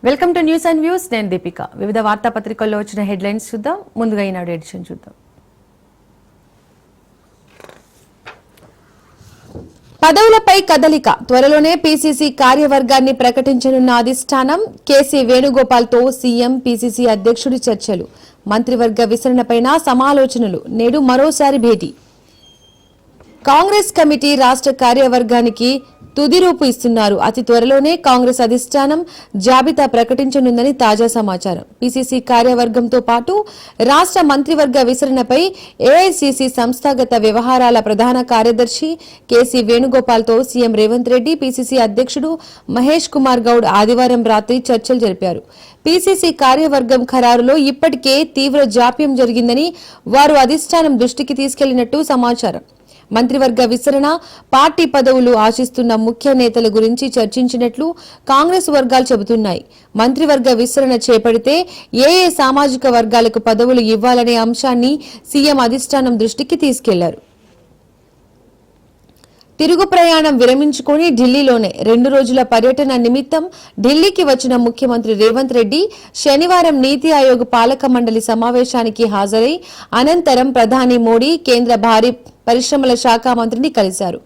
Welcome to news and views. నేను దీపిక. వివిధ వార్తాపత్రికల్లో వచ్చిన హెడ్లైన్స్ చూద్దాం. ముందుగా ఈనాడు ఎడిషన్ చూద్దాం. పదవులపై కదలిక. త్వరలోనే పీసీసీ కార్యవర్గాన్ని ప్రకటించనున్న అధిష్టానం. కేసీ వేణుగోపాల్తో సీఎం పీసీసీ అధ్యక్షుడి చర్చలు. మంత్రివర్గ విస్తరణపైన సమాలోచనలు. నేడు మరోసారి భేటీ. కాంగ్రెస్ కమిటీ రాష్ట్ర కార్యవర్గానికి తుది రూపు ఇస్తున్నారు. అతి త్వరలోనే కాంగ్రెస్ అధిష్టానం జాబితా ప్రకటించనుందని తాజా సమాచారం. పీసీసీ కార్యవర్గంతో పాటు రాష్ట్ర మంత్రివర్గ విస్తరణపై ఏఐసీసీ సంస్థాగత వ్యవహారాల ప్రధాన కార్యదర్శి కేసీ వేణుగోపాల్తో సీఎం రేవంత్ రెడ్డి, పీసీసీ అధ్యక్షుడు మహేష్ కుమార్ గౌడ్ ఆదివారం రాత్రి చర్చలు జరిపారు. పీసీసీ కార్యవర్గం ఖరారులో ఇప్పటికే తీవ్ర జాప్యం జరిగిందని వారు అధిష్టానం దృష్టికి తీసుకెళ్లినట్టు సమాచారం. మంత్రివర్గ విస్తరణ, పార్టీ పదవులు ఆశిస్తున్న ముఖ్య నేతల గురించి చర్చించినట్లు కాంగ్రెస్ వర్గాలు చెబుతున్నాయి. మంత్రివర్గ విస్తరణ చేపడితే ఏ సామాజిక వర్గాలకు పదవులు ఇవ్వాలనే అంశాన్ని సీఎం అధిష్టానం దృష్టికి తీసుకెళ్లారు. తిరుగు ప్రయాణం విరమించుకుని ఢిల్లీలోనే 2 రోజుల పర్యటన నిమిత్తం ఢిల్లీకి వచ్చిన ముఖ్యమంత్రి రేవంత్ రెడ్డి శనివారం నీతి ఆయోగ్ పాలక మండలి సమావేశానికి హాజరై అనంతరం ప్రధాని మోడీ, కేంద్ర భారీ పరిశ్రమల శాఖ మంత్రిని కలిశారు.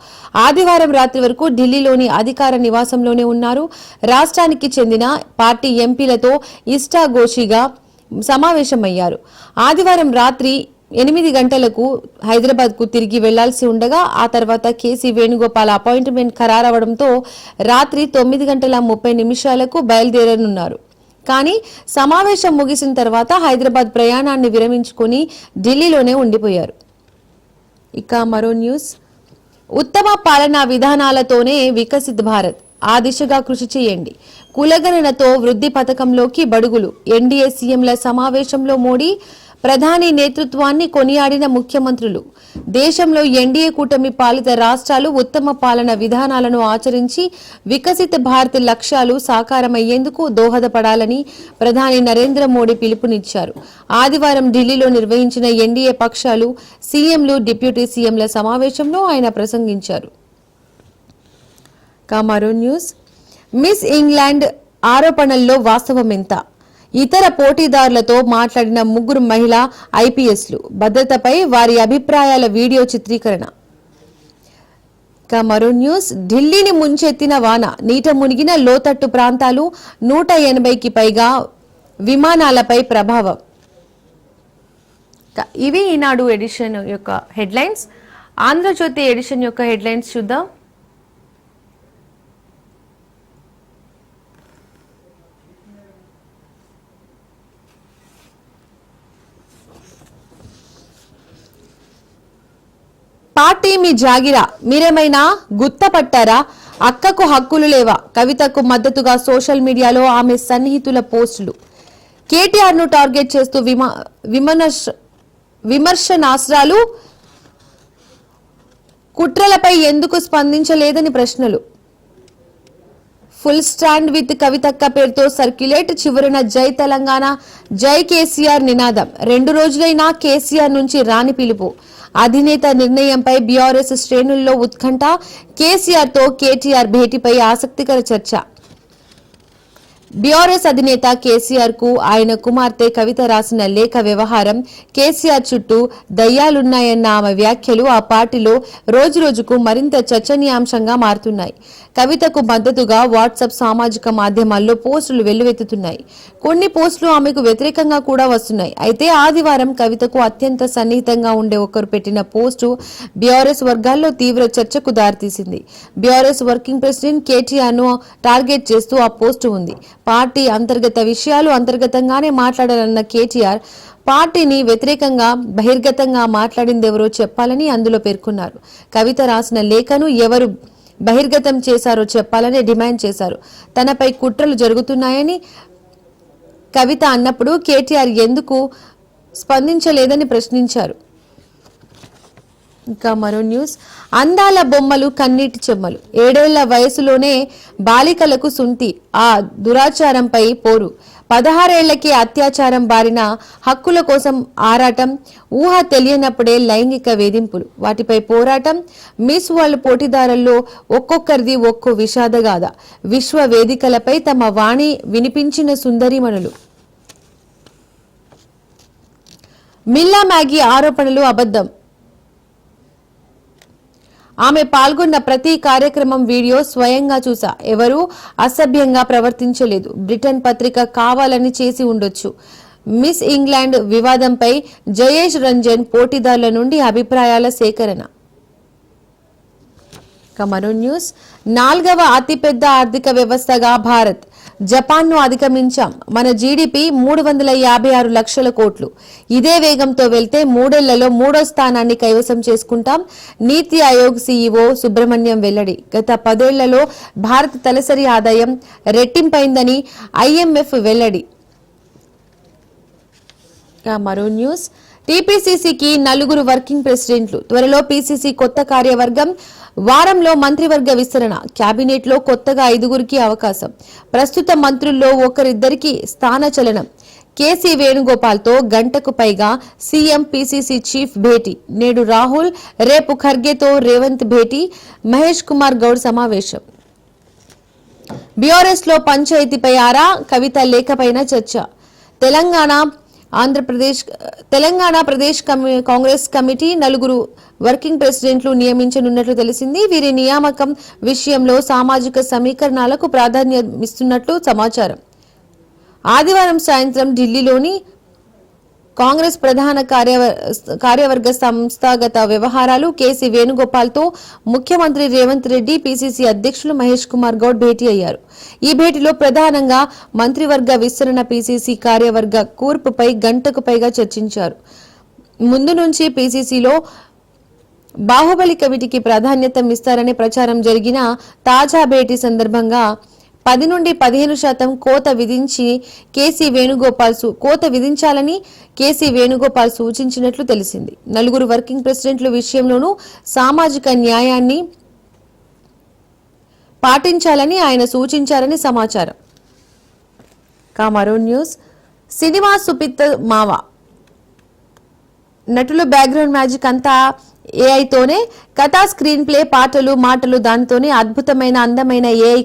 ఆదివారం రాత్రి వరకు ఢిల్లీలోని అధికార నివాసంలోనే ఉన్నారు. రాష్ట్రానికి చెందిన పార్టీ ఎంపీలతో ఇష్టాగోషిగా సమావేశమయ్యారు. ఆదివారం రాత్రి 8 గంటలకు హైదరాబాద్ కు తిరిగి వెళ్లాల్సి ఉండగా ఆ తర్వాత కేసీ వేణుగోపాల్ అపాయింట్మెంట్ ఖరారవడంతో రాత్రి 9:30 బయలుదేరనున్నారు. కానీ సమావేశం ముగిసిన తర్వాత హైదరాబాద్ ప్రయాణాన్ని విరమించుకుని ఢిల్లీలోనే ఉండిపోయారు. ఇక మరో న్యూస్. ఉత్తమ పాలనా విధానాలతోనే వికసిత్ భారత్, ఆ దిశగా కృషి చేయండి. కులగణనతో వృద్ధి పథకంలోకి బడుగులు. ఎన్డీఏ సీఎంల సమావేశంలో మోడీ, ప్రధాని నేతృత్వాన్ని కొనియాడిన ముఖ్యమంత్రులు. దేశంలో ఎన్డీఏ కూటమి పాలిత రాష్ట్రాలు ఉత్తమ పాలన విధానాలను ఆచరించి వికసిత భారత్ లక్ష్యాలు సాకారమయ్యేందుకు దోహదపడాలని ప్రధాని నరేంద్ర మోడీ పిలుపునిచ్చారు. ఆదివారం ఢిల్లీలో నిర్వహించిన ఎన్డీఏ పక్షాలు, సీఎంలు, డిప్యూటీ సీఎంల సమావేశంలో ఆయన ప్రసంగించారు. మరో న్యూస్. మిస్ ఇంగ్లాండ్ ఆరోపణల్లో వాస్తవమెంత? ఇతర పోటీదారులతో మాట్లాడిన 3 మహిళా ఐపీఎస్లు. భద్రతపై వారి అభిప్రాయాల వీడియో చిత్రీకరణ. మరో న్యూస్. ఢిల్లీని ముంచెత్తిన వాన, నీట మునిగిన లోతట్టు ప్రాంతాలు, 180కి పైగా విమానాలపై ప్రభావం. ఇవి ఈనాడు ఎడిషన్ యొక్క హెడ్లైన్స్. ఆంధ్రజ్యోతి ఎడిషన్ యొక్క హెడ్లైన్స్ చూద్దాం. పార్టీ మీ జాగిరా, మీరేమైనా గుత్తపట్టారా? అక్కకు హక్కులు లేవా? కవితకు మద్దతుగా సోషల్ మీడియాలో ఆమె సన్నిహితుల పోస్టులు. కేటీఆర్ ను టార్గెట్ చేస్తూ విమర్శనాస్త్రాలు. కుట్రలపై ఎందుకు స్పందించలేదని ప్రశ్నలు. ఫుల్ స్టాండ్ విత్ కవితక్క పేరుతో సర్క్యులేట్. చివరన జై తెలంగాణ, జై కేసీఆర్ నినాదం. 2 రోజులైనా కేసీఆర్ నుంచి రాని పిలుపు. అధినేత నిర్ణయంపై బీఆర్ఎస్ శ్రేణుల్లో ఉత్కంఠ. కేసీఆర్ తో కేటీఆర్ భేటీపై ఆసక్తికర చర్చ. బీఆర్ఎస్ అధినేత కేసీఆర్ కు ఆయన కుమార్తె కవిత రాసిన లేఖ వ్యవహారం. కేసీఆర్ చుట్టూ దయ్యాలున్నాయన్న ఆమె వ్యాఖ్యలు ఆ పార్టీలో రోజురోజుకు మరింత చర్చనీయాంశంగా మారుతున్నాయి. కవితకు మద్దతుగా వాట్సాప్ సామాజిక మాధ్యమాల్లో పోస్టులు వెల్లువెత్తుతున్నాయి. కొన్ని పోస్టులు ఆమెకు వ్యతిరేకంగా కూడా వస్తున్నాయి. అయితే ఆదివారం కవితకు అత్యంత సన్నిహితంగా ఉండే ఒకరు పెట్టిన పోస్టు బీఆర్ఎస్ వర్గాల్లో తీవ్ర చర్చకు దారితీసింది. బీఆర్ఎస్ వర్కింగ్ ప్రెసిడెంట్ కేటీఆర్ ను టార్గెట్ చేస్తూ ఆ పోస్టు ఉంది. పార్టీ అంతర్గత విషయాలు అంతర్గతంగానే మాట్లాడాలన్న కేటీఆర్ పార్టీని వ్యతిరేకంగా బహిర్గతంగా మాట్లాడిందెవరో చెప్పాలని అందులో పేర్కొన్నారు. కవిత రాసిన లేఖను ఎవరు బహిర్గతం చేశారో చెప్పాలని డిమాండ్ చేశారు. తనపై కుట్రలు జరుగుతున్నాయని కవిత అన్నప్పుడు కేటీఆర్ ఎందుకు స్పందించలేదని ప్రశ్నించారు. ఇంకా మరో న్యూస్. అందాల బొమ్మలు కన్నీటి చెమ్మలు. 7 ఏళ్ల వయసులోనే బాలికలకు సుంటి, ఆ దురాచారంపై పోరు. 16 ఏళ్లకే అత్యాచారం బారిన హక్కుల కోసం ఆరాటం, ఊహ తెలియనప్పుడే లైంగిక వేధింపులు, వాటిపై పోరాటం, మిస్ వరల్డ్ పోటీదారుల్లో ఒక్కొక్కరిది ఒక్కో విషాదగాథ, విశ్వ వేదికలపై తమ వాణి వినిపించిన సుందరీమణులు. మిల్లా మ్యాగీ ఆరోపణలు అబద్ధం. ఆమె పాల్గొన్న ప్రతి కార్యక్రమం వీడియో స్వయంగా చూసా. ఎవరూ అసభ్యంగా ప్రవర్తించలేదు. బ్రిటన్ పత్రిక కావాలని చేసి ఉండొచ్చు. మిస్ ఇంగ్లాండ్ వివాదంపై జయేష్ రంజన్ పోటీదారుల నుండి అభిప్రాయాల సేకరణ. మరో న్యూస్. 4వ అతిపెద్ద ఆర్థిక వ్యవస్థగా భారత్, జపాన్ను అధిగమించాం. మన జీడీపీ 356 లక్షల కోట్లు. ఇదే వేగంతో వెళ్తే 3 ఏళ్లలో 3వ స్థానాన్ని కైవసం చేసుకుంటాం. నీతి ఆయోగ్ సీఈఓ సుబ్రహ్మణ్యం వెల్లడి. గత 10 ఏళ్లలో భారత తలసరి ఆదాయం రెట్టింపైందని ఐఎంఎఫ్ వెల్లడి. మరో న్యూస్. టీపీసీసీకి 4 వర్కింగ్ ప్రెసిడెంట్లు. త్వరలో పీసీసీ కొత్త కార్యవర్గం. వారంలో మంత్రివర్గ విస్తరణ. కేబినెట్ లో కొత్తగా 5గురికి అవకాశం. ప్రస్తుత మంత్రుల్లో ఒకరిద్దరికి స్థానచలనం. కేసీ వేణుగోపాల్తో గంటకు పైగా సీఎం పీసీసీ చీఫ్ భేటీ. నేడు రాహుల్, రేపు ఖర్గేతో రేవంత్ భేటీ. మహేష్ కుమార్ గౌడ్ సమావేశం. బీఆర్ఎస్ లో పంచాయతీపై ఆరా, కవిత లేఖపైన చర్చ. తెలంగాణ ప్రదేశ్ కాంగ్రెస్ కమిటీ 4 వర్కింగ్ ప్రెసిడెంట్లు నియమించనున్నట్లు తెలిసింది. వీరి నియామకం విషయంలో సామాజిక సమీకరణాలకు ప్రాధాన్యమిస్తున్నట్లు సమాచారం. ఆదివారం సాయంత్రం ఢిల్లీలోని కాంగ్రెస్ ప్రధాన కార్యవర్గ సంస్థాగత వ్యవహారాలు కేసీ వేణుగోపాల్తో ముఖ్యమంత్రి రేవంత్ రెడ్డి, పీసీసీ అధ్యక్షులు మహేష్ కుమార్ గౌడ్ భేటీ అయ్యారు. ఈ భేటీలో ప్రధానంగా మంత్రివర్గ విస్తరణ, పీసీసీ కార్యవర్గ కూర్పుపై గంటకు పైగా చర్చించారు. ముందు నుంచి పీసీసీలో బాహుబలి కమిటీకి ప్రాధాన్యత ఇస్తారనే ప్రచారం జరిగిన తాజా భేటీ సందర్భంగా 10 నుండి 15% కోత విధించాలని కేసీ వేణుగోపాల్ సూచించినట్లు తెలిసింది. 4 వర్కింగ్ ప్రెసిడెంట్ల విషయంలోనూ సామాజిక న్యాయాన్ని పాటించాలని ఆయన సూచించారని సమాచారం. మరో న్యూస్. సినిమా సుపిత్త మావ. నటుల బ్యాక్గ్రౌండ్ మ్యాజిక్ అంతా ఏఐతోనే. కథ, స్క్రీన్ ప్లే, పాటలు, మాటలు దానితోనే. అద్భుతమైన అందమైన ఏఐ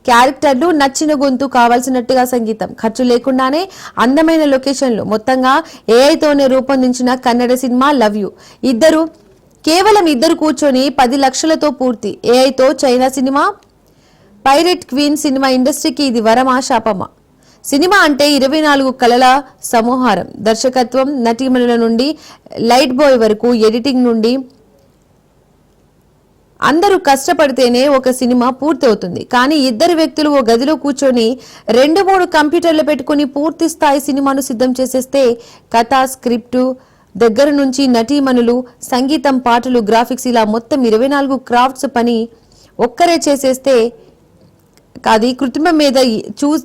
క్యారెక్టర్లు, నచ్చిన గొంతు, కావాల్సినట్టుగా సంగీతం, ఖర్చు లేకుండానే అందమైన లొకేషన్లు, మొత్తంగా ఏఐతోనే రూపొందించిన కన్నడ సినిమా లవ్ యూ. కేవలం ఇద్దరు కూర్చొని 10 లక్షలతో పూర్తి. ఏఐతో China cinema. Pirate Queen cinema ఇండస్ట్రీకి ఇది వరమా శాపమా? సినిమా అంటే 24 కళల సమూహారం. దర్శకత్వం, నటీమణుల నుండి లైట్ బాయ్ వరకు, ఎడిటింగ్ నుండి అందరూ కష్టపడితేనే ఒక సినిమా పూర్తి అవుతుంది. కానీ ఇద్దరు వ్యక్తులు ఓ గదిలో కూర్చొని 2-3 కంప్యూటర్లు పెట్టుకుని పూర్తి స్థాయి సినిమాను సిద్ధం చేసేస్తే కథ, స్క్రిప్టు దగ్గర నుంచి నటీమణులు, సంగీతం, పాటలు, గ్రాఫిక్స్ ఇలా మొత్తం 24 క్రాఫ్ట్స్ పని ఒక్కరే చేసేస్తే అది కృత్రిమ మీద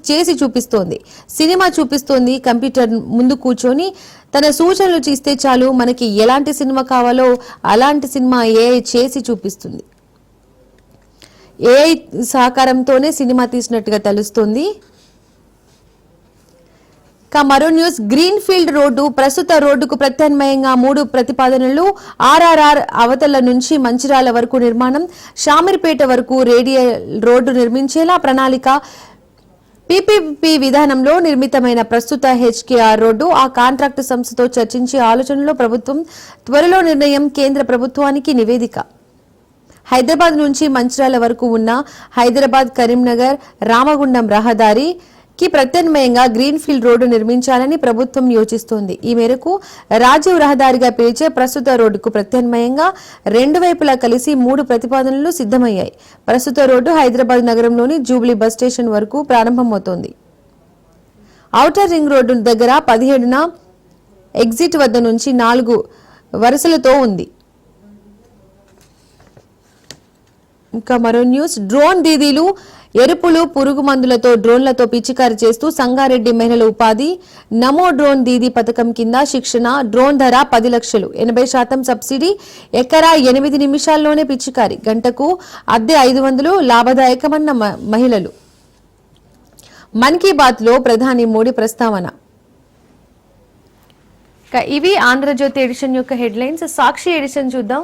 చేసి చూపిస్తోంది. సినిమా చూపిస్తోంది. కంప్యూటర్ ముందు కూర్చొని తన సూచనలు చేస్తే చాలు, మనకి ఎలాంటి సినిమా కావాలో అలాంటి సినిమా ఏఐ చేసి చూపిస్తుంది. ఏఐ సహకారంతోనే సినిమా తీసినట్టుగా తెలుస్తోంది. మరో న్యూస్. Green field road. ప్రస్తుత రోడ్డుకు ప్రత్యామ్నాయంగా 3 ప్రతిపాదనలు. ఆర్ఆర్ఆర్ అవతల నుంచి మంచిర్యాల వరకు నిర్మాణం. షామీర్పేట వరకు రేడియల్ రోడ్డు నిర్మించేలా ప్రణాళిక. పీపీపీ విధానంలో నిర్మితమైన ప్రస్తుత హెచ్కేఆర్ రోడ్డు ఆ కాంట్రాక్టు సంస్థతో చర్చించే ఆలోచనలో ప్రభుత్వం. త్వరలో నిర్ణయం. కేంద్ర ప్రభుత్వానికి నివేదిక. హైదరాబాద్ నుంచి మంచిర్యాల వరకు ఉన్న హైదరాబాద్ కరీంనగర్ రామగుండం రహదారి కి ప్రత్యామ్నాయంగా గ్రీన్ ఫీల్డ్ రోడ్డు నిర్మించాలని ప్రభుత్వం యోచిస్తోంది. ఈ మేరకు రాజీవ్ రహదారిగా పిలిచే ప్రస్తుత రోడ్డుకు ప్రత్యామ్నాయంగా 2 వైపులా కలిసి 3 ప్రతిపాదనలు సిద్ధమయ్యాయి. ప్రస్తుత రోడ్డు హైదరాబాద్ నగరంలోని జూబ్లీ బస్ స్టేషన్ వరకు ప్రారంభమవుతోంది. ఔటర్ రింగ్ రోడ్డు దగ్గర 17న ఎగ్జిట్ వద్ద నుంచి 4 వరుసలతో ఉంది. మరో న్యూస్. డ్రోన్ దీదీలు. ఎరుపులు, పురుగు మందులతో డ్రోన్లతో పిచికారి చేస్తూ సంగారెడ్డి మహిళల ఉపాధి. నమో డ్రోన్ దీదీ పథకం కింద శిక్షణ. డ్రోన్ ధర 10 లక్షలు. 80% సబ్సిడీ. ఎకరా 8 నిమిషాల్లోనే పిచికారి. గంటకు అద్దె 500. లాభదాయకమన్న మహిళలు. మన్ కీ బాత్ లో ప్రధాని మోడీ ప్రస్తావన. ఇవి ఆంధ్రజ్యోతి ఎడిషన్ యొక్క హెడ్లైన్స్. సాక్షి ఎడిషన్ చూద్దాం.